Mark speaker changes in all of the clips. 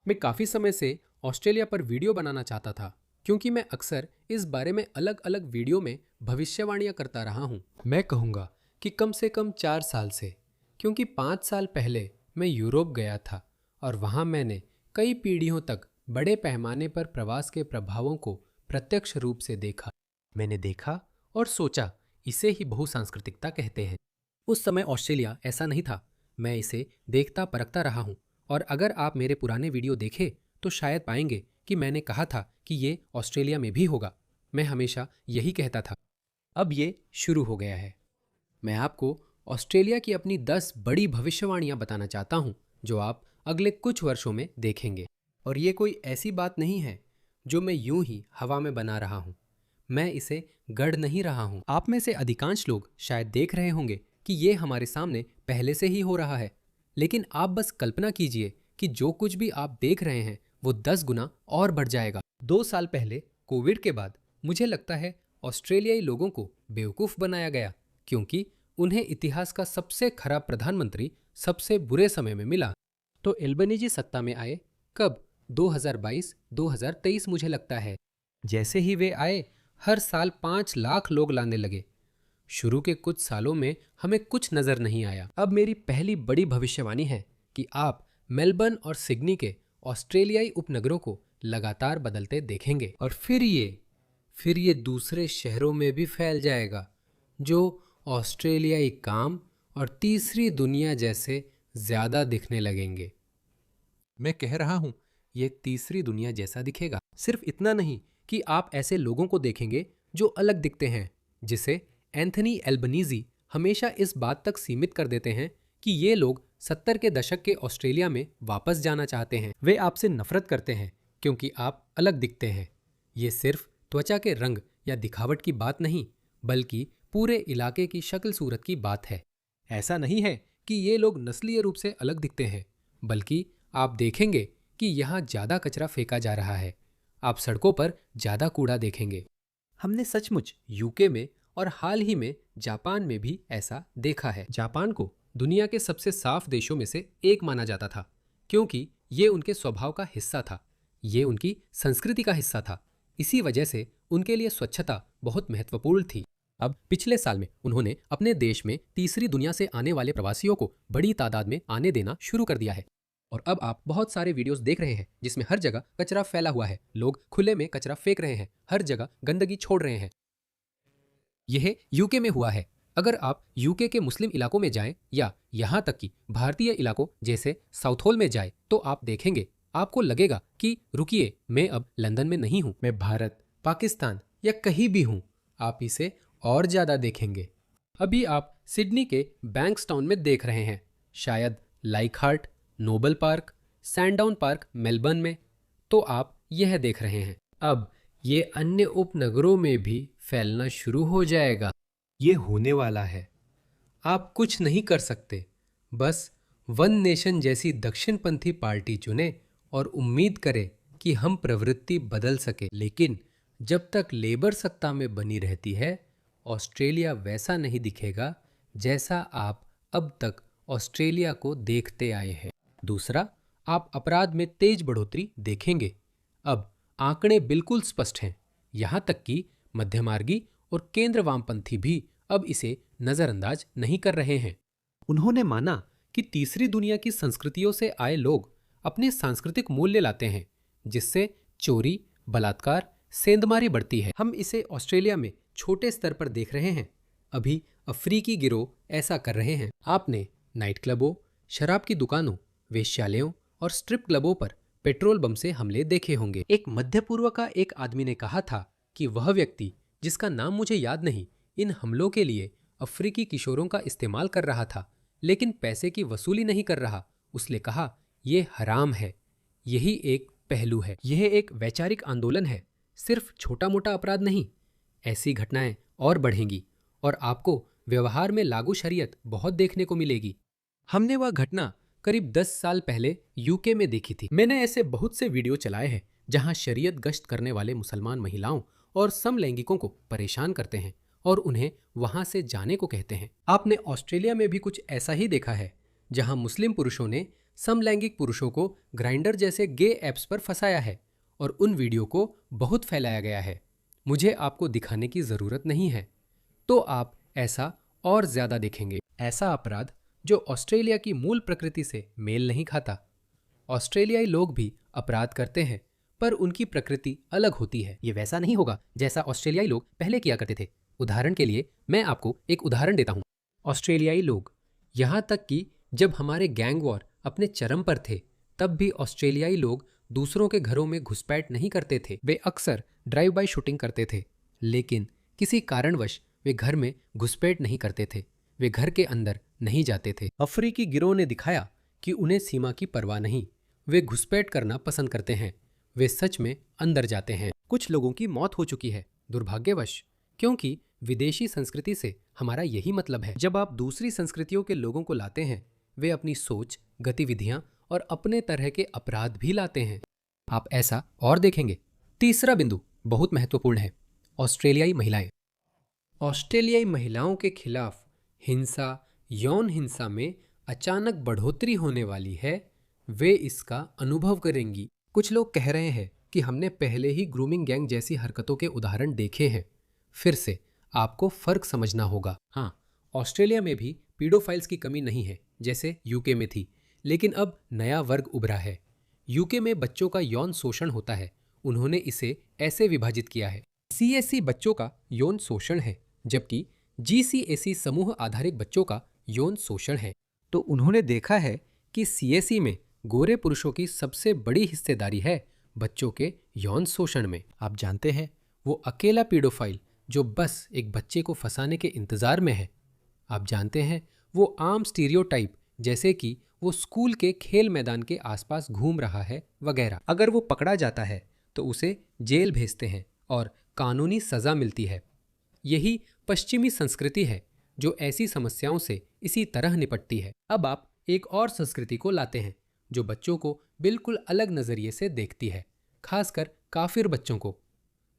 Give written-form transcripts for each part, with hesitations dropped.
Speaker 1: मैं काफ़ी समय से ऑस्ट्रेलिया पर वीडियो बनाना चाहता था क्योंकि मैं अक्सर इस बारे में अलग अलग वीडियो में भविष्यवाणियां करता रहा हूं। मैं कहूँगा कि कम से कम 4 साल से, क्योंकि 5 साल पहले मैं यूरोप गया था और वहाँ मैंने कई पीढ़ियों तक बड़े पैमाने पर प्रवास के प्रभावों को प्रत्यक्ष रूप से देखा। मैंने देखा और सोचा, इसे ही बहुसांस्कृतिकता कहते हैं। उस समय ऑस्ट्रेलिया ऐसा नहीं था। मैं इसे देखता परखता रहा हूँ और अगर आप मेरे पुराने वीडियो देखें तो शायद पाएंगे कि मैंने कहा था कि ये ऑस्ट्रेलिया में भी होगा। मैं हमेशा यही कहता था। अब ये शुरू हो गया है। मैं आपको ऑस्ट्रेलिया की अपनी 10 बड़ी भविष्यवाणियां बताना चाहता हूं जो आप अगले कुछ वर्षों में देखेंगे। और ये कोई ऐसी बात नहीं है जो मैं यूं ही हवा में बना रहा हूं। मैं इसे गढ़ नहीं रहा हूं। आप में से अधिकांश लोग शायद देख रहे होंगे कि ये हमारे सामने पहले से ही हो रहा है, लेकिन आप बस कल्पना कीजिए कि जो कुछ भी आप देख रहे हैं वो 10 गुना और बढ़ जाएगा। 2 साल पहले कोविड के बाद मुझे लगता है ऑस्ट्रेलियाई लोगों को बेवकूफ़ बनाया गया क्योंकि उन्हें इतिहास का सबसे खराब प्रधानमंत्री सबसे बुरे समय में मिला। तो एल्बनीजी सत्ता में आए कब? 2022-2023 मुझे लगता है। जैसे ही वे आए हर साल 5 लाख लोग लाने लगे। शुरू के कुछ सालों में हमें कुछ नजर नहीं आया। अब मेरी पहली बड़ी भविष्यवाणी है कि आप मेलबर्न और सिडनी के ऑस्ट्रेलियाई उपनगरों को लगातार बदलते देखेंगे और फिर ये दूसरे शहरों में भी फैल जाएगा जो ऑस्ट्रेलियाई काम और तीसरी दुनिया जैसे ज्यादा दिखने लगेंगे। मैं कह रहा हूं, ये तीसरी दुनिया जैसा दिखेगा। सिर्फ इतना नहीं कि आप ऐसे लोगों को देखेंगे जो अलग दिखते हैं, जिसे एंथनी एल्बनीजी हमेशा इस बात तक सीमित कर देते हैं कि ये लोग 70 के दशक के ऑस्ट्रेलिया में वापस जाना चाहते हैं। वे आपसे नफरत करते हैं क्योंकि आप अलग दिखते हैं। ये सिर्फ त्वचा के रंग या दिखावट की बात नहीं, बल्कि पूरे इलाके की शक्ल सूरत की बात है। ऐसा नहीं है कि ये लोग नस्लीय रूप से अलग दिखते हैं, बल्कि आप देखेंगे कि यहाँ ज़्यादा कचरा फेंका जा रहा है। आप सड़कों पर ज़्यादा कूड़ा देखेंगे। हमने सचमुच यूके में और हाल ही में जापान में भी ऐसा देखा है। जापान को दुनिया के सबसे साफ देशों में से एक माना जाता था क्योंकि ये उनके स्वभाव का हिस्सा था, ये उनकी संस्कृति का हिस्सा था। इसी वजह से उनके लिए स्वच्छता बहुत महत्वपूर्ण थी। अब पिछले साल में उन्होंने अपने देश में तीसरी दुनिया से आने वाले प्रवासियों को बड़ी तादाद में आने देना शुरू कर दिया है। और अब आप बहुत सारे वीडियोस देख रहे हैं जिसमें हर जगह कचरा फैला हुआ है। लोग खुले में कचरा फेंक रहे हैं, हर जगह गंदगी छोड़ रहे हैं। यह यूके में हुआ है। अगर आप यूके के मुस्लिम इलाकों में जाएं या यहाँ तक कि भारतीय इलाकों जैसे साउथहोल में जाएं, तो आप देखेंगे, आपको लगेगा कि रुकिए, मैं अब लंदन में नहीं हूँ, मैं भारत, पाकिस्तान या कहीं भी हूँ। आप इसे और ज़्यादा देखेंगे। अभी आप सिडनी के बैंक्सटाउन में देख रहे हैं, शायद लाइकहार्ट, नोबल पार्क, सैंडाउन पार्क मेलबर्न में, तो आप यह देख रहे हैं। अब ये अन्य उपनगरों में भी फैलना शुरू हो जाएगा। ये होने वाला है। आप कुछ नहीं कर सकते, बस वन नेशन जैसी दक्षिणपंथी पार्टी चुने और उम्मीद करें कि हम प्रवृत्ति बदल सके। लेकिन जब तक लेबर सत्ता में बनी रहती है, ऑस्ट्रेलिया वैसा नहीं दिखेगा जैसा आप अब तक ऑस्ट्रेलिया को देखते आए हैं। दूसरा, आप अपराध में तेज बढ़ोतरी देखेंगे। अब आंकड़े बिल्कुल स्पष्ट हैं, यहाँ तक कि मध्यमार्गी और केंद्र वामपंथी भी अब इसे नज़रअंदाज नहीं कर रहे हैं। उन्होंने माना कि तीसरी दुनिया की संस्कृतियों से आए लोग अपने सांस्कृतिक मूल्य लाते हैं, जिससे चोरी, बलात्कार, सेंधमारी बढ़ती है। हम इसे ऑस्ट्रेलिया में छोटे स्तर पर देख रहे हैं। अभी अफ्रीकी गिरोह ऐसा कर रहे हैं। आपने नाइट क्लबों, शराब की दुकानों, वेश्यालयों और स्ट्रिप क्लबों पर पेट्रोल बम से हमले देखे होंगे। एक मध्य पूर्व का एक आदमी ने कहा था कि वह व्यक्ति, जिसका नाम मुझे याद नहीं, इन हमलों के लिए अफ्रीकी किशोरों का इस्तेमाल कर रहा था, लेकिन पैसे की वसूली नहीं कर रहा। उसने कहा, यह हराम है। यही एक पहलू है। यह एक वैचारिक आंदोलन है, सिर्फ छोटा मोटा अपराध नहीं। ऐसी घटनाएं और बढ़ेंगी और आपको व्यवहार में लागू शरीयत बहुत देखने को मिलेगी। हमने वह घटना करीब 10 साल पहले यूके में देखी थी। मैंने ऐसे बहुत से वीडियो चलाए हैं जहां शरीयत गश्त करने वाले मुसलमान महिलाओं और समलैंगिकों को परेशान करते हैं और उन्हें वहां से जाने को कहते हैं। आपने ऑस्ट्रेलिया में भी कुछ ऐसा ही देखा है, जहां मुस्लिम पुरुषों ने समलैंगिक पुरुषों को ग्राइंडर जैसे गे ऐप्स पर फंसाया है और उन वीडियो को बहुत फैलाया गया है। मुझे आपको दिखाने की जरूरत नहीं है, तो आप ऐसा और ज्यादा देखेंगे। ऐसा अपराध जो ऑस्ट्रेलिया की मूल प्रकृति से मेल नहीं खाता। ऑस्ट्रेलियाई लोग भी अपराध करते हैं, पर उनकी प्रकृति अलग होती है। ये वैसा नहीं होगा जैसा ऑस्ट्रेलियाई लोग पहले किया करते थे। उदाहरण के लिए मैं आपको एक उदाहरण देता हूँ। ऑस्ट्रेलियाई लोग, यहाँ तक कि जब हमारे गैंग वॉर अपने चरम पर थे, तब भी ऑस्ट्रेलियाई लोग दूसरों के घरों में घुसपैठ नहीं करते थे। वे अक्सर ड्राइव बाय शूटिंग करते थे, लेकिन किसी कारणवश वे घर में घुसपैठ नहीं करते थे। वे घर के अंदर नहीं जाते थे। अफ्रीकी गिरोह ने दिखाया कि उन्हें सीमा की परवाह नहीं। वे घुसपैठ करना पसंद करते हैं। वे सच में अंदर जाते हैं। कुछ लोगों की मौत हो चुकी है, दुर्भाग्यवश, क्योंकि विदेशी संस्कृति से हमारा यही मतलब है। जब आप दूसरी संस्कृतियों के लोगों को लाते हैं, वे अपनी सोच, गतिविधियां और अपने तरह के अपराध भी लाते हैं। आप ऐसा और देखेंगे। तीसरा बिंदु बहुत महत्वपूर्ण है, ऑस्ट्रेलियाई महिलाएं। ऑस्ट्रेलियाई महिलाओं के खिलाफ हिंसा, यौन हिंसा में अचानक बढ़ोतरी होने वाली है। वे इसका अनुभव करेंगी। कुछ लोग कह रहे हैं कि हमने पहले ही ग्रूमिंग गैंग जैसी हरकतों के उदाहरण देखे हैं। फिर से आपको फर्क समझना होगा। हाँ, ऑस्ट्रेलिया में भी पीडोफाइल्स की कमी नहीं है जैसे यूके में थी, लेकिन अब नया वर्ग उभरा है। यूके में बच्चों का यौन शोषण होता है। उन्होंने इसे ऐसे विभाजित किया है, सीएससी बच्चों का यौन शोषण है, जबकि जीसीएसी समूह आधारित बच्चों का यौन शोषण है। तो उन्होंने देखा है कि सीएससी में गोरे पुरुषों की सबसे बड़ी हिस्सेदारी है बच्चों के यौन शोषण में। आप जानते हैं, वो अकेला पीडोफाइल जो बस एक बच्चे को फंसाने के इंतजार में है। आप जानते हैं, वो आम स्टीरियोटाइप जैसे कि वो स्कूल के खेल मैदान के आसपास घूम रहा है वगैरह। अगर वो पकड़ा जाता है तो उसे जेल भेजते हैं और कानूनी सजा मिलती है। यही पश्चिमी संस्कृति है जो ऐसी समस्याओं से इसी तरह निपटती है। अब आप एक और संस्कृति को लाते हैं जो बच्चों को बिल्कुल अलग नजरिए से देखती है, खासकर काफिर बच्चों को।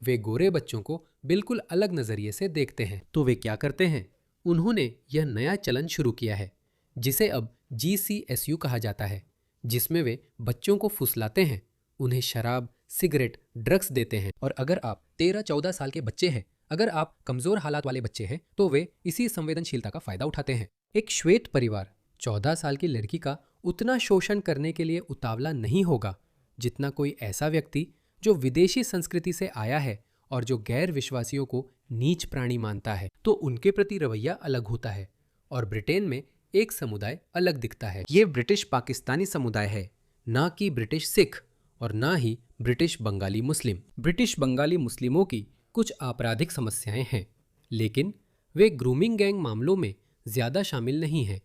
Speaker 1: वे गोरे बच्चों को बिल्कुल अलग नजरिए से देखते हैं। तो वे क्या करते हैं? उन्होंने यह नया चलन शुरू किया है जिसे अब GCSU कहा जाता है, जिसमें वे बच्चों को फुसलाते हैं, उन्हें शराब, सिगरेट, ड्रग्स देते हैं। और अगर आप 13-14 साल के बच्चे हैं, अगर आप कमजोर हालात वाले बच्चे हैं, तो वे इसी संवेदनशीलता का फायदा उठाते हैं। एक श्वेत परिवार 14 साल की लड़की का उतना शोषण करने के लिए उतावला नहीं होगा जितना कोई ऐसा व्यक्ति जो विदेशी संस्कृति से आया है और जो गैर विश्वासियों को नीच प्राणी मानता है। तो उनके प्रति रवैया अलग होता है। और ब्रिटेन में एक समुदाय अलग दिखता है। ये ब्रिटिश पाकिस्तानी समुदाय है, ना कि ब्रिटिश सिख और ना ही ब्रिटिश बंगाली मुस्लिम। ब्रिटिश बंगाली मुस्लिमों की कुछ आपराधिक समस्याएं हैं, लेकिन वे ग्रूमिंग गैंग मामलों में ज्यादा शामिल नहीं हैं।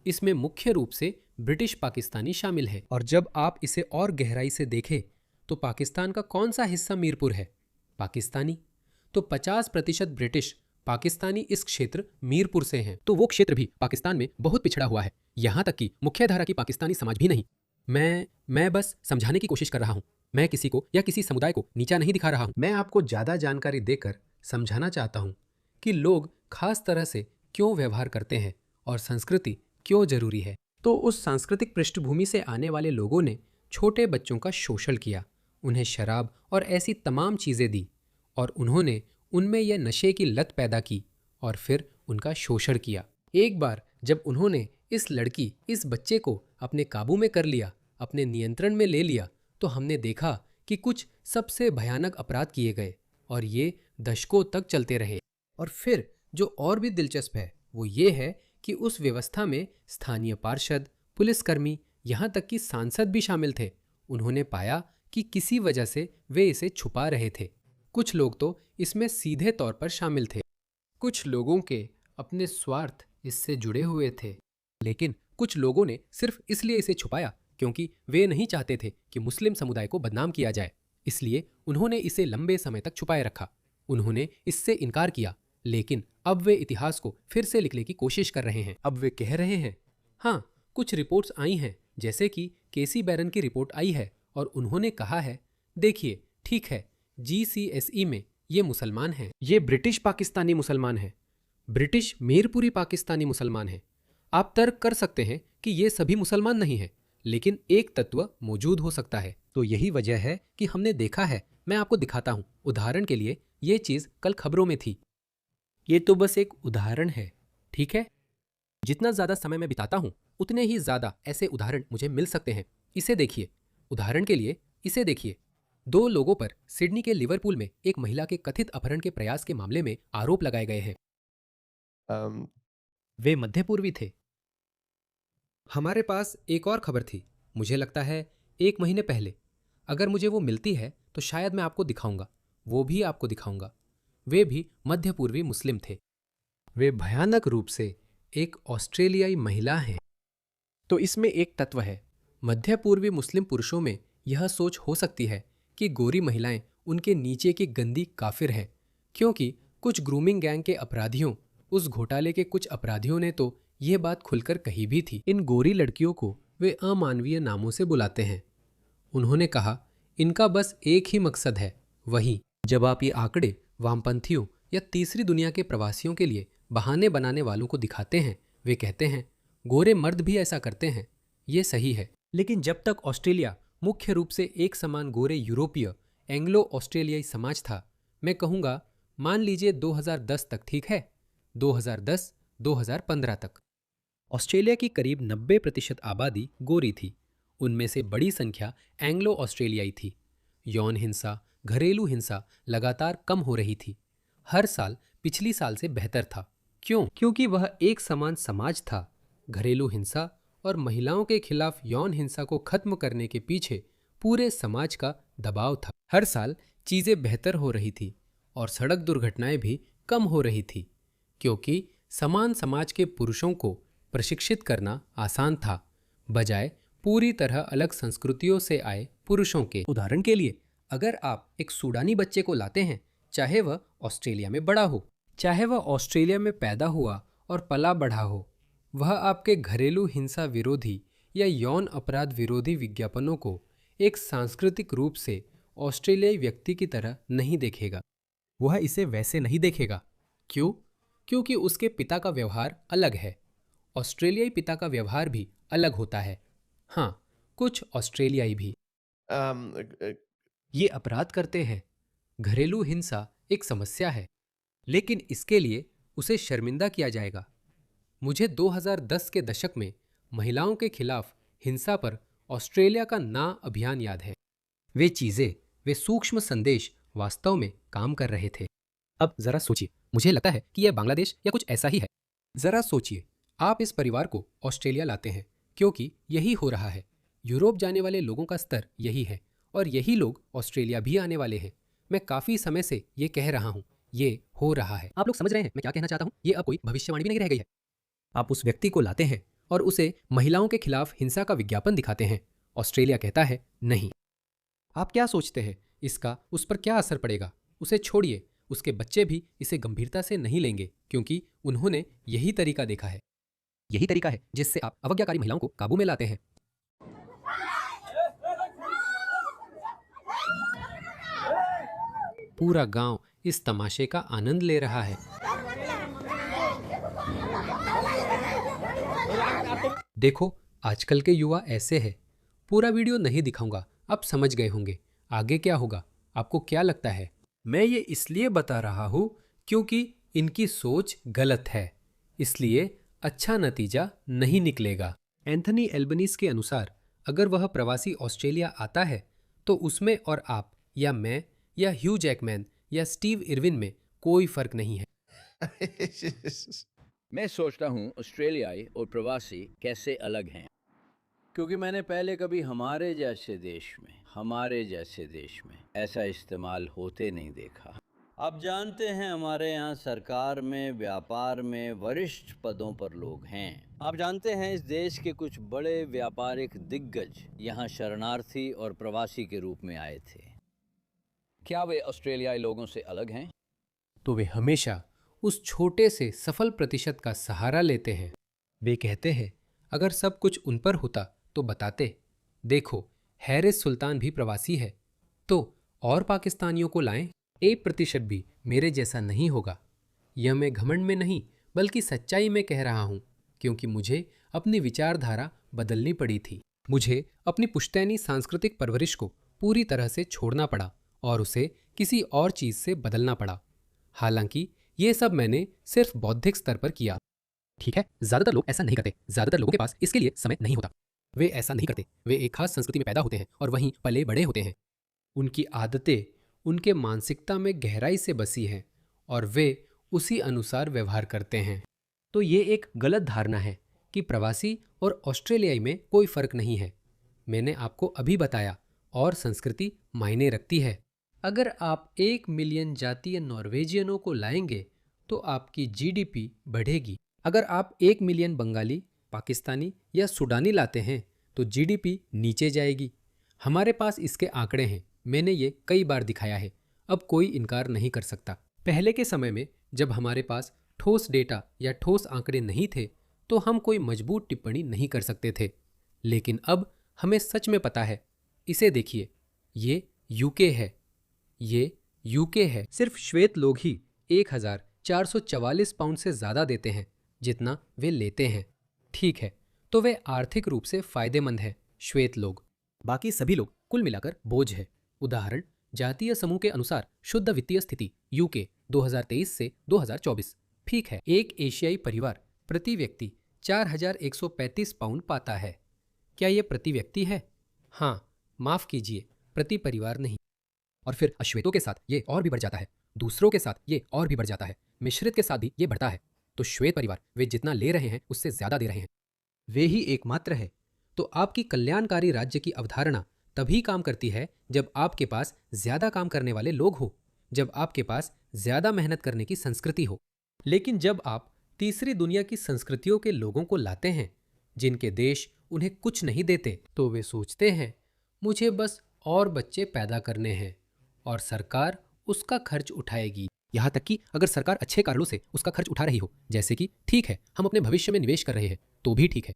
Speaker 1: इसमें मुख्य रूप से ब्रिटिश पाकिस्तानी शामिल है। और जब आप इसे और गहराई से देखें तो पाकिस्तान का कौन सा हिस्सा मीरपुर है? पाकिस्तानी। तो 50% ब्रिटिश पाकिस्तानी इस क्षेत्र मीरपुर से हैं। तो वो क्षेत्र भी पाकिस्तान में बहुत पिछड़ा हुआ है, यहाँ तक कि मुख्यधारा की पाकिस्तानी समाज भी नहीं। मैं बस समझाने की कोशिश कर रहा हूँ। मैं किसी को या किसी समुदाय को नीचा नहीं दिखा रहा हूँ। मैं आपको ज्यादा जानकारी देकर समझाना चाहता हूँ कि लोग खास तरह से क्यों व्यवहार करते हैं और संस्कृति क्यों जरूरी है। तो उस सांस्कृतिक पृष्ठभूमि से आने वाले लोगों ने छोटे बच्चों का शोषण किया, उन्हें शराब और ऐसी तमाम चीजें दी, और उन्होंने उनमें यह नशे की लत पैदा की और फिर उनका शोषण किया। एक बार जब उन्होंने इस बच्चे को अपने काबू में कर लिया, अपने नियंत्रण में ले लिया, तो हमने देखा कि कुछ सबसे भयानक अपराध किए गए और ये दशकों तक चलते रहे। और फिर जो और भी दिलचस्प है वो ये है कि उस व्यवस्था में स्थानीय पार्षद, पुलिसकर्मी, यहाँ तक कि सांसद भी शामिल थे। उन्होंने पाया कि किसी वजह से वे इसे छुपा रहे थे। कुछ लोग तो इसमें सीधे तौर पर शामिल थे। कुछ लोगों के अपने स्वार्थ इससे जुड़े हुए थे, लेकिन कुछ लोगों ने सिर्फ इसलिए इसे छुपाया क्योंकि वे नहीं चाहते थे कि मुस्लिम समुदाय को बदनाम किया जाए। इसलिए उन्होंने इसे लंबे समय तक छुपाए रखा। उन्होंने इससे इनकार किया, लेकिन अब वे इतिहास को फिर से लिखने की कोशिश कर रहे हैं। अब वे कह रहे हैं, हाँ, कुछ रिपोर्ट्स आई हैं, जैसे कि केसी बैरन की रिपोर्ट आई है, और उन्होंने कहा है, देखिए, ठीक है, GCSE में ये मुसलमान हैं, ये ब्रिटिश पाकिस्तानी मुसलमान हैं, ब्रिटिश मीरपुरी पाकिस्तानी मुसलमान हैं। आप तर्क कर सकते हैं कि ये सभी मुसलमान नहीं हैं, लेकिन एक तत्व मौजूद हो सकता है। तो यही वजह है कि हमने देखा है। मैं आपको दिखाता हूँ। उदाहरण के लिए ये चीज कल खबरों में थी। ये तो बस एक उदाहरण है, ठीक है? जितना ज्यादा समय मैं बिताता हूँ उतने ही ज्यादा ऐसे उदाहरण मुझे मिल सकते हैं। इसे देखिए। उदाहरण के लिए इसे देखिए। 2 लोगों पर सिडनी के लिवरपूल में एक महिला के कथित अपहरण के प्रयास के मामले में आरोप लगाए गए हैं।
Speaker 2: Um,
Speaker 1: वे मध्य पूर्वी थे। हमारे पास एक और खबर थी, मुझे लगता है 1 महीने पहले। अगर मुझे वो मिलती है तो शायद मैं आपको दिखाऊंगा। वो भी आपको दिखाऊंगा। वे भी मध्य पूर्वी मुस्लिम थे। वे भयानक रूप से एक ऑस्ट्रेलियाई महिला हैं। तो इसमें एक तत्व है। मध्य पूर्वी मुस्लिम पुरुषों में यह सोच हो सकती है कि गोरी महिलाएं उनके नीचे की गंदी काफिर हैं, क्योंकि कुछ ग्रूमिंग गैंग के अपराधियों, उस घोटाले के कुछ अपराधियों ने तो यह बात खुलकर कही भी थी। इन गोरी लड़कियों को वे अमानवीय नामों से बुलाते हैं। उन्होंने कहा, इनका बस एक ही मकसद है, वही। जब आप ये आंकड़े वामपंथियों या तीसरी दुनिया के प्रवासियों के लिए बहाने बनाने वालों को दिखाते हैं, वे कहते हैं गोरे मर्द भी ऐसा करते हैं। ये सही है। लेकिन जब तक ऑस्ट्रेलिया मुख्य रूप से एक समान गोरे यूरोपीय एंग्लो ऑस्ट्रेलियाई समाज था, मैं कहूँगा मान लीजिए 2010 तक, ठीक है? 2010-2015 तक ऑस्ट्रेलिया की करीब 90% आबादी गोरी थी। उनमें से बड़ी संख्या एंग्लो ऑस्ट्रेलियाई थी। यौन हिंसा, घरेलू हिंसा लगातार कम हो रही थी। हर साल पिछली साल से बेहतर था। क्यों? क्योंकि वह एक समान समाज था। घरेलू हिंसा और महिलाओं के खिलाफ यौन हिंसा को खत्म करने के पीछे पूरे समाज का दबाव था। हर साल चीजें बेहतर हो रही थी और सड़क दुर्घटनाएं भी कम हो रही थी, क्योंकि समान समाज के पुरुषों को प्रशिक्षित करना आसान था, बजाय पूरी तरह अलग संस्कृतियों से आए पुरुषों के। उदाहरण के लिए, अगर आप एक सूडानी बच्चे को लाते हैं, चाहे वह ऑस्ट्रेलिया में बड़ा हो, चाहे वह ऑस्ट्रेलिया में पैदा हुआ और पला बढ़ा हो, वह आपके घरेलू हिंसा विरोधी या यौन अपराध विरोधी विज्ञापनों को एक सांस्कृतिक रूप से ऑस्ट्रेलियाई व्यक्ति की तरह नहीं देखेगा। वह इसे वैसे नहीं देखेगा। क्यों? क्योंकि उसके पिता का व्यवहार अलग है। ऑस्ट्रेलियाई पिता का व्यवहार भी अलग होता है। हाँ, कुछ ऑस्ट्रेलियाई भी
Speaker 2: um, uh,
Speaker 1: ये अपराध करते हैं। घरेलू हिंसा एक समस्या है, लेकिन इसके लिए उसे शर्मिंदा किया जाएगा। मुझे 2010 के दशक में महिलाओं के खिलाफ हिंसा पर ऑस्ट्रेलिया का ना अभियान याद है। वे चीजें, वे सूक्ष्म संदेश वास्तव में काम कर रहे थे। अब जरा सोचिए, मुझे लगता है कि यह बांग्लादेश या कुछ ऐसा ही है। जरा सोचिए, आप इस परिवार को ऑस्ट्रेलिया लाते हैं, क्योंकि यही हो रहा है। यूरोप जाने वाले लोगों का स्तर यही है, और यही लोग ऑस्ट्रेलिया भी आने वाले हैं। मैं काफी समय से ये कह रहा हूँ, ये हो रहा है। आप लोग समझ रहे हैं मैं क्या कहना चाहता हूँ? ये अब कोई भविष्यवाणी भी नहीं रह गई है। आप उस व्यक्ति को लाते हैं और उसे महिलाओं के खिलाफ हिंसा का विज्ञापन दिखाते हैं। ऑस्ट्रेलिया कहता है नहीं। आप क्या सोचते हैं इसका उस पर क्या असर पड़ेगा? उसे छोड़िए, उसके बच्चे भी इसे गंभीरता से नहीं लेंगे, क्योंकि उन्होंने यही तरीका देखा है। यही तरीका है जिससे आप अवज्ञाकारी महिलाओं को काबू में लाते हैं। पूरा गांव इस तमाशे का आनंद ले रहा है। देखो, आजकल के युवा ऐसे हैं। पूरा वीडियो नहीं दिखाऊंगा, आप समझ गए होंगे आगे क्या होगा। आपको क्या लगता है? मैं ये इसलिए बता रहा हूं क्योंकि इनकी सोच गलत है, इसलिए अच्छा नतीजा नहीं निकलेगा। एंथनी एल्बनीज के अनुसार अगर वह प्रवासी ऑस्ट्रेलिया आता है तो उसमें और आप या मैं या ह्यू जैकमैन या स्टीव इरविन में कोई फर्क नहीं है।
Speaker 3: मैं सोचता हूँ ऑस्ट्रेलियाई और प्रवासी कैसे अलग हैं, क्योंकि मैंने पहले कभी हमारे जैसे देश में ऐसा इस्तेमाल होते नहीं देखा। आप जानते हैं, हमारे यहाँ सरकार में, व्यापार में वरिष्ठ पदों पर लोग हैं। आप जानते हैं, इस देश के कुछ बड़े व्यापारिक दिग्गज यहाँ शरणार्थी और प्रवासी के रूप में आए थे। क्या वे ऑस्ट्रेलियाई लोगों से अलग हैं?
Speaker 1: तो वे हमेशा उस छोटे से सफल प्रतिशत का सहारा लेते हैं। वे कहते हैं, अगर सब कुछ उन पर होता तो बताते, देखो हैरिस सुल्तान भी प्रवासी है, तो और पाकिस्तानियों को लाएं। 1% भी मेरे जैसा नहीं होगा। यह मैं घमंड में नहीं बल्कि सच्चाई में कह रहा हूं, क्योंकि मुझे अपनी विचारधारा बदलनी पड़ी थी। मुझे अपनी पुश्तैनी सांस्कृतिक परवरिश को पूरी तरह से छोड़ना पड़ा और उसे किसी और चीज से बदलना पड़ा। हालांकि ये सब मैंने सिर्फ बौद्धिक स्तर पर किया।
Speaker 4: ठीक है, ज्यादातर लोग ऐसा नहीं करते। ज्यादातर लोगों के पास इसके लिए समय नहीं होता। वे ऐसा नहीं करते। वे एक खास संस्कृति में पैदा होते हैं और वहीं पले बड़े होते हैं।
Speaker 1: उनकी आदतें उनके मानसिकता में गहराई से बसी हैं और वे उसी अनुसार व्यवहार करते हैं। तो ये एक गलत धारणा है कि प्रवासी और ऑस्ट्रेलियाई में कोई फर्क नहीं है। मैंने आपको अभी बताया, और संस्कृति मायने रखती है। अगर आप 1 मिलियन जातीय नॉर्वेजियनों को लाएंगे तो आपकी जीडीपी बढ़ेगी। अगर आप 1 मिलियन बंगाली, पाकिस्तानी या सूडानी लाते हैं तो जीडीपी नीचे जाएगी। हमारे पास इसके आंकड़े हैं, मैंने ये कई बार दिखाया है। अब कोई इनकार नहीं कर सकता। पहले के समय में जब हमारे पास ठोस डेटा या ठोस आंकड़े नहीं थे तो हम कोई मजबूत टिप्पणी नहीं कर सकते थे, लेकिन अब हमें सच में पता है। इसे देखिए, ये यूके है, ये यूके है। सिर्फ श्वेत लोग ही 1444 पाउंड से ज़्यादा देते हैं जितना वे लेते हैं। ठीक है, तो वे आर्थिक रूप से फायदेमंद हैं, श्वेत लोग।
Speaker 4: बाकी सभी लोग कुल मिलाकर बोझ है।
Speaker 1: उदाहरण, जातीय समूह के अनुसार शुद्ध वित्तीय स्थिति यूके 2023 से 2024। ठीक है, एक एशियाई परिवार प्रति व्यक्ति 4135 पाउंड पाता है। क्या यह प्रति व्यक्ति है? हाँ, माफ कीजिए, प्रति परिवार नहीं।
Speaker 4: और फिर अश्वेतों के साथ ये और भी बढ़ जाता है, दूसरों के साथ ये और भी बढ़ जाता है, मिश्रित के साथ भी ये बढ़ता है। तो श्वेत परिवार वे जितना ले रहे हैं उससे ज्यादा दे रहे हैं।
Speaker 1: वे ही एकमात्र है। तो आपकी कल्याणकारी राज्य की अवधारणा तभी काम करती है जब आपके पास ज्यादा काम करने वाले लोग हो, जब आपके पास ज्यादा मेहनत करने की संस्कृति हो। लेकिन जब आप तीसरी दुनिया की संस्कृतियों के लोगों को लाते हैं जिनके देश उन्हें कुछ नहीं देते, तो वे सोचते हैं मुझे बस और बच्चे पैदा करने हैं और सरकार उसका खर्च उठाएगी।
Speaker 4: यहाँ तक कि अगर सरकार अच्छे कारणों से उसका खर्च उठा रही हो, जैसे कि ठीक है हम अपने भविष्य में निवेश कर रहे हैं, तो भी ठीक है।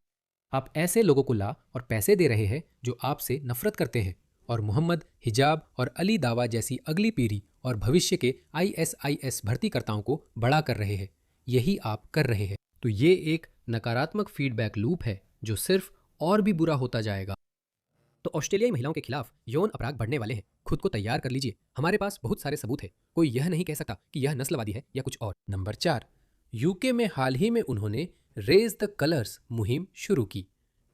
Speaker 1: आप ऐसे लोगों को ला और पैसे दे रहे हैं जो आपसे नफरत करते हैं और मोहम्मद, हिजाब और अली दावा जैसी अगली पीढ़ी और भविष्य के ISIS भर्तीकर्ताओं को बड़ा कर रहे हैं। यही आप कर रहे हैं। तो ये एक नकारात्मक फीडबैक लूप है जो सिर्फ और भी बुरा होता जाएगा।
Speaker 4: तो ऑस्ट्रेलियाई महिलाओं के खिलाफ यौन अपराध बढ़ने वाले हैं। खुद को तैयार कर लीजिए, हमारे पास बहुत सारे सबूत है। कोई यह नहीं कह सकता कि यह नस्लवादी है या कुछ और।
Speaker 1: नंबर 4, यूके में हाल ही में उन्होंने रेज द कलर्स मुहिम शुरू की।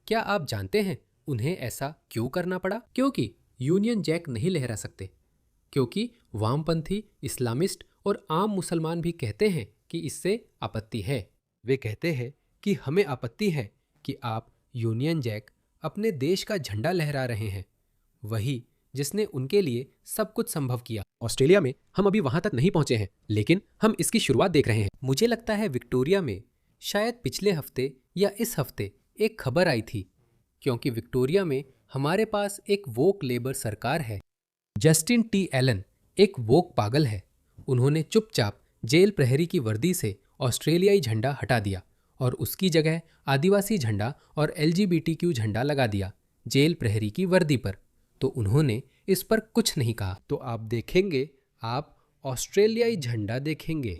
Speaker 1: क्या आप जानते हैं उन्हें ऐसा क्यों करना पड़ा? क्योंकि यूनियन जैक नहीं लहरा सकते, क्योंकि वामपंथी, इस्लामिस्ट और आम मुसलमान भी कहते हैं कि इससे आपत्ति है। वे कहते हैं कि हमें आपत्ति है कि आप यूनियन जैक अपने देश का झंडा लहरा रहे हैं, वही जिसने उनके लिए सब कुछ संभव किया।
Speaker 4: ऑस्ट्रेलिया में हम अभी वहां तक नहीं पहुंचे हैं, लेकिन हम इसकी शुरुआत देख रहे हैं।
Speaker 1: मुझे लगता है विक्टोरिया में शायद पिछले हफ्ते या इस हफ्ते एक खबर आई थी, क्योंकि विक्टोरिया में हमारे पास एक वोक लेबर सरकार है। जस्टिन टी एलन एक वोक पागल है। उन्होंने चुपचाप जेल प्रहरी की वर्दी से ऑस्ट्रेलियाई झंडा हटा दिया और उसकी जगह आदिवासी झंडा और LGBTQ झंडा लगा दिया जेल प्रहरी की वर्दी पर। तो उन्होंने इस पर कुछ नहीं कहा। तो आप देखेंगे, आप ऑस्ट्रेलियाई झंडा देखेंगे,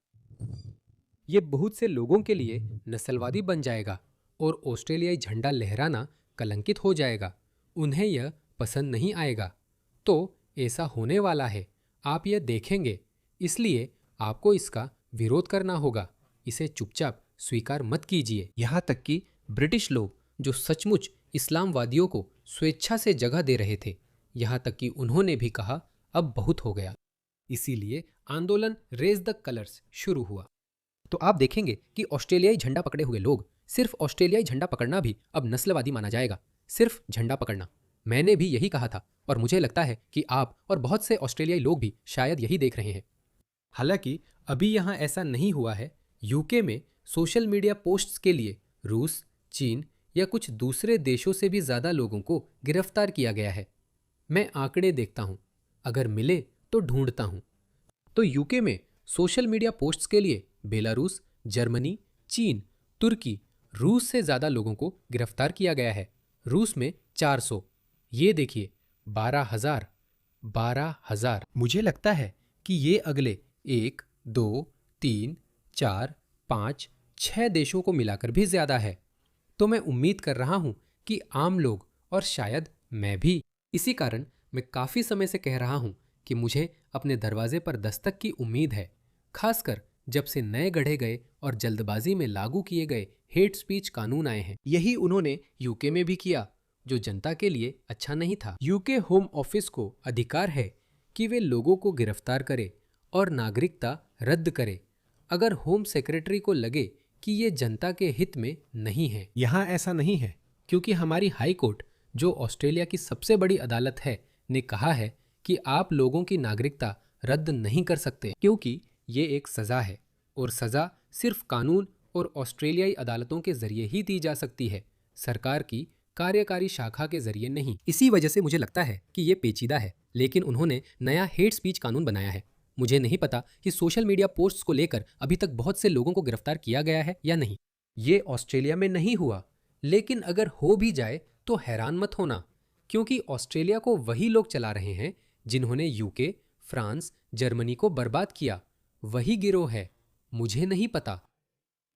Speaker 1: ये बहुत से लोगों के लिए नस्लवादी बन जाएगा और ऑस्ट्रेलियाई झंडा लहराना कलंकित हो जाएगा। उन्हें यह पसंद नहीं आएगा। तो ऐसा होने वाला है, आप यह देखेंगे। इसलिए आपको इसका विरोध करना होगा। इसे चुपचाप स्वीकार मत कीजिए। यहाँ तक कि ब्रिटिश लोग जो सचमुच इस्लामवादियों को स्वेच्छा से जगह दे रहे थे, यहाँ तक कि उन्होंने भी कहा अब बहुत हो गया। इसीलिए आंदोलन रेज द कलर्स शुरू हुआ।
Speaker 4: तो आप देखेंगे कि ऑस्ट्रेलियाई झंडा पकड़े हुए लोग, सिर्फ ऑस्ट्रेलियाई झंडा पकड़ना भी अब नस्लवादी माना जाएगा। सिर्फ झंडा पकड़ना। मैंने भी यही कहा था और मुझे लगता है कि आप और बहुत से ऑस्ट्रेलियाई लोग भी शायद यही देख रहे हैं।
Speaker 1: हालांकि अभी यहाँ ऐसा नहीं हुआ है। यूके में सोशल मीडिया पोस्ट्स के लिए रूस, चीन या कुछ दूसरे देशों से भी ज़्यादा लोगों को गिरफ्तार किया गया है। मैं आंकड़े देखता हूँ, अगर मिले तो ढूंढता हूँ। तो यूके में सोशल मीडिया पोस्ट्स के लिए बेलारूस, जर्मनी, चीन, तुर्की, रूस से ज़्यादा लोगों को गिरफ्तार किया गया है। रूस में 400, ये देखिए 12,000। मुझे लगता है कि ये अगले 1, 2, 3, 4, 5, 6 देशों को मिलाकर भी ज़्यादा है। तो मैं उम्मीद कर रहा हूँ कि आम लोग
Speaker 4: और शायद मैं भी। इसी कारण मैं काफ़ी समय से कह रहा हूँ कि मुझे अपने दरवाजे पर दस्तक की उम्मीद है, खासकर जब से नए गढ़े गए और जल्दबाजी में लागू किए गए हेट स्पीच कानून आए हैं। यही उन्होंने यूके में भी किया, जो जनता के लिए अच्छा नहीं था। यूके होम ऑफिस को अधिकार है कि वे लोगों को गिरफ्तार करे और नागरिकता रद्द करे अगर होम सेक्रेटरी को लगे कि ये जनता के हित में नहीं है। यहाँ ऐसा नहीं है, क्योंकि हमारी हाई कोर्ट, जो ऑस्ट्रेलिया की सबसे बड़ी अदालत है, ने कहा है कि आप लोगों की नागरिकता रद्द नहीं कर सकते, क्योंकि ये एक सज़ा है और सज़ा सिर्फ कानून और ऑस्ट्रेलियाई अदालतों के जरिए ही दी जा सकती है, सरकार की कार्यकारी शाखा के जरिए नहीं। इसी वजह से मुझे लगता है कि ये पेचीदा है, लेकिन उन्होंने नया हेट स्पीच कानून बनाया है। मुझे नहीं पता कि सोशल मीडिया पोस्ट्स को लेकर अभी तक बहुत से लोगों को गिरफ्तार किया गया है या नहीं। ये ऑस्ट्रेलिया में नहीं हुआ, लेकिन अगर हो भी जाए तो हैरान मत होना, क्योंकि ऑस्ट्रेलिया को वही लोग चला रहे हैं जिन्होंने यूके, फ्रांस, जर्मनी को बर्बाद किया। वही गिरोह है। मुझे नहीं पता।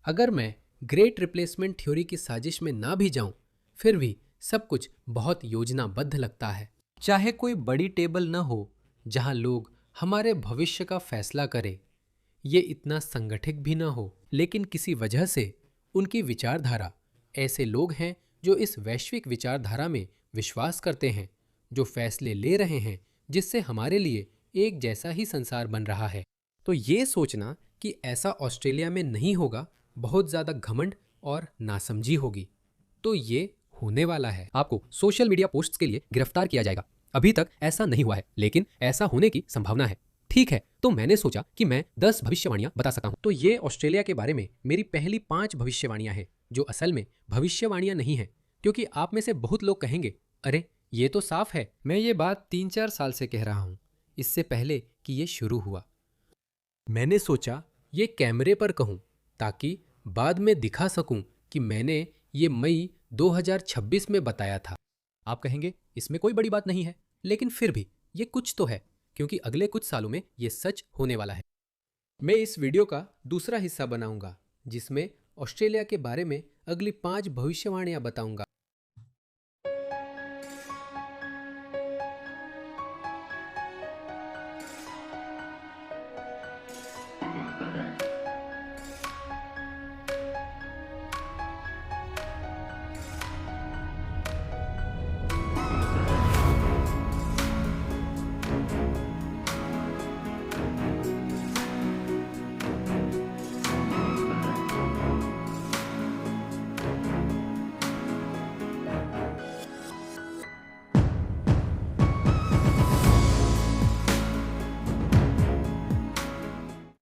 Speaker 4: अगर मैं ग्रेट रिप्लेसमेंट थ्योरी की साजिश में ना भी जाऊं, फिर भी सब कुछ बहुत योजनाबद्ध लगता है। चाहे कोई बड़ी टेबल न हो जहां लोग हमारे भविष्य का फैसला करें, ये इतना संगठित भी ना हो, लेकिन किसी वजह से उनकी विचारधारा, ऐसे लोग हैं जो इस वैश्विक विचारधारा में विश्वास करते हैं, जो फैसले ले रहे हैं जिससे हमारे लिए एक जैसा ही संसार बन रहा है। तो ये सोचना कि ऐसा ऑस्ट्रेलिया में नहीं होगा, बहुत ज़्यादा घमंड और नासमझी होगी। तो ये होने वाला है। आपको सोशल मीडिया पोस्ट्स के लिए गिरफ्तार किया जाएगा। अभी तक ऐसा नहीं हुआ है, लेकिन ऐसा होने की संभावना है। ठीक है, तो मैंने सोचा कि मैं 10 भविष्यवाणियां बता सकता हूं। तो ये ऑस्ट्रेलिया के बारे में मेरी पहली 5 भविष्यवाणियां हैं, जो असल में भविष्यवाणियां नहीं हैं, क्योंकि आप में से बहुत लोग कहेंगे, अरे ये तो साफ है। मैं ये बात 3-4 साल से कह रहा हूं, इससे पहले कि ये शुरू हुआ। मैंने सोचा ये कैमरे पर कहूं, ताकि बाद में दिखा सकूं कि मैंने ये मई 2026 में बताया था। आप कहेंगे इसमें कोई बड़ी बात नहीं है, लेकिन फिर भी ये कुछ तो है, क्योंकि अगले कुछ सालों में ये सच होने वाला है। मैं इस वीडियो का दूसरा हिस्सा बनाऊंगा, जिसमें ऑस्ट्रेलिया के बारे में अगली 5 भविष्यवाणियां बताऊंगा।